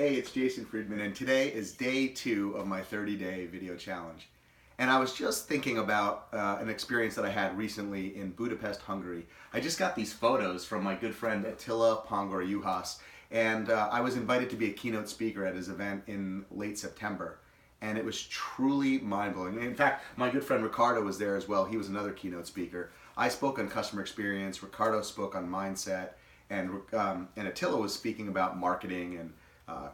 Hey, it's Jason Friedman, and today is day 2 of my 30-day video challenge. And I was just thinking about an experience that I had recently in Budapest, Hungary. I just got these photos from my good friend Attila Pongor-Juhas, and I was invited to be a keynote speaker at his event in late September. And it was truly mind-blowing. In fact, my good friend Ricardo was there as well. He was another keynote speaker. I spoke on customer experience, Ricardo spoke on mindset, and Attila was speaking about marketing and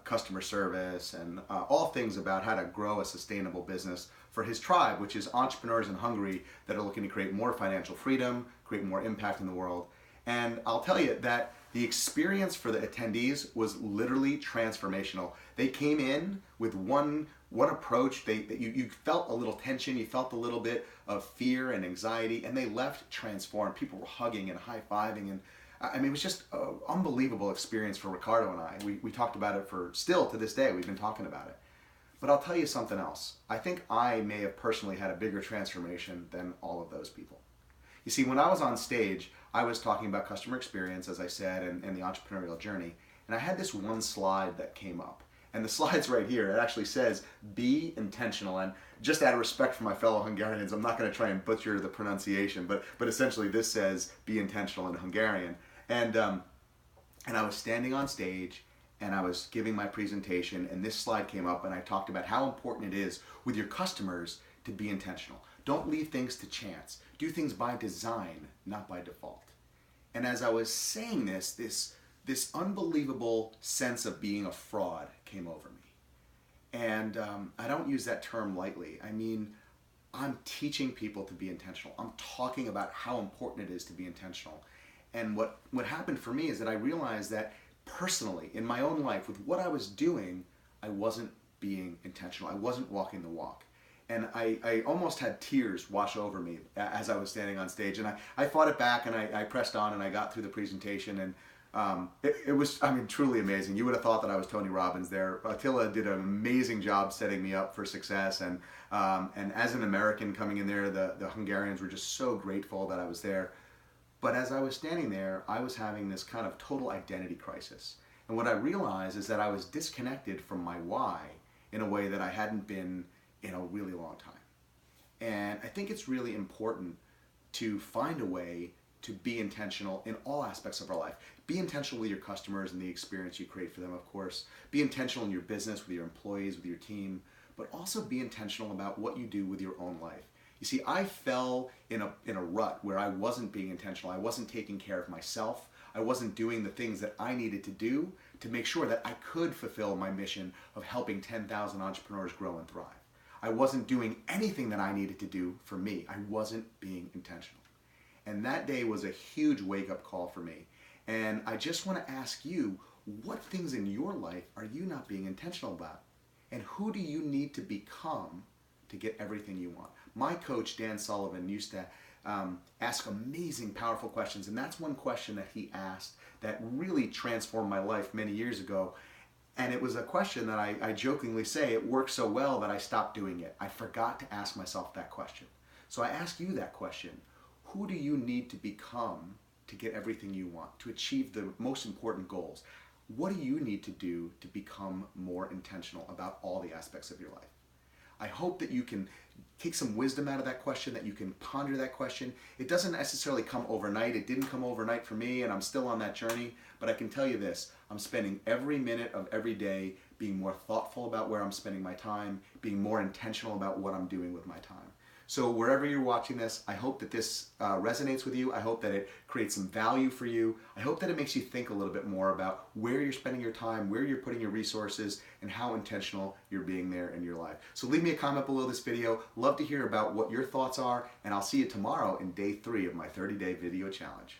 customer service and all things about how to grow a sustainable business for his tribe, which is entrepreneurs in Hungary that are looking to create more financial freedom, create more impact in the world. And I'll tell you that the experience for the attendees was literally transformational. They came in with one approach. You felt a little tension, you felt a little bit of fear and anxiety, and they left transformed. People were hugging and high-fiving, and I mean, it was just an unbelievable experience for Ricardo and I. We talked about it still to this day, we've been talking about it. But I'll tell you something else. I think I may have personally had a bigger transformation than all of those people. You see, when I was on stage, I was talking about customer experience, as I said, and the entrepreneurial journey. And I had this one slide that came up. And the slide's right here. It actually says, be intentional. And just out of respect for my fellow Hungarians, I'm not going to try and butcher the pronunciation, but essentially this says, be intentional in Hungarian. And I was standing on stage and I was giving my presentation, and this slide came up, and I talked about how important it is with your customers to be intentional. Don't leave things to chance. Do things by design, not by default. And as I was saying this unbelievable sense of being a fraud came over me. And I don't use that term lightly. I mean, I'm teaching people to be intentional. I'm talking about how important it is to be intentional. And what happened for me is that I realized that personally, in my own life, with what I was doing, I wasn't being intentional. I wasn't walking the walk. And I almost had tears wash over me as I was standing on stage. And I fought it back, and I pressed on, and I got through the presentation. And it was, I mean, truly amazing. You would have thought that I was Tony Robbins there. Attila did an amazing job setting me up for success. And as an American coming in there, the Hungarians were just so grateful that I was there. But as I was standing there, I was having this kind of total identity crisis. And what I realized is that I was disconnected from my why in a way that I hadn't been in a really long time. And I think it's really important to find a way to be intentional in all aspects of our life. Be intentional with your customers and the experience you create for them, of course. Be intentional in your business, with your employees, with your team, but also be intentional about what you do with your own life. You see, I fell in a rut where I wasn't being intentional. I wasn't taking care of myself. I wasn't doing the things that I needed to do to make sure that I could fulfill my mission of helping 10,000 entrepreneurs grow and thrive. I wasn't doing anything that I needed to do for me. I wasn't being intentional. And that day was a huge wake-up call for me. And I just want to ask you, what things in your life are you not being intentional about? And who do you need to become to get everything you want? My coach, Dan Sullivan, used to ask amazing, powerful questions. And that's one question that he asked that really transformed my life many years ago. And it was a question that I jokingly say, it worked so well that I stopped doing it. I forgot to ask myself that question. So I ask you that question. Who do you need to become to get everything you want, to achieve the most important goals? What do you need to do to become more intentional about all the aspects of your life? I hope that you can take some wisdom out of that question, that you can ponder that question. It doesn't necessarily come overnight. It didn't come overnight for me, and I'm still on that journey. But I can tell you this, I'm spending every minute of every day being more thoughtful about where I'm spending my time, being more intentional about what I'm doing with my time. So wherever you're watching this, I hope that this resonates with you. I hope that it creates some value for you. I hope that it makes you think a little bit more about where you're spending your time, where you're putting your resources, and how intentional you're being there in your life. So leave me a comment below this video. Love to hear about what your thoughts are, and I'll see you tomorrow in day 3 of my 30-day video challenge.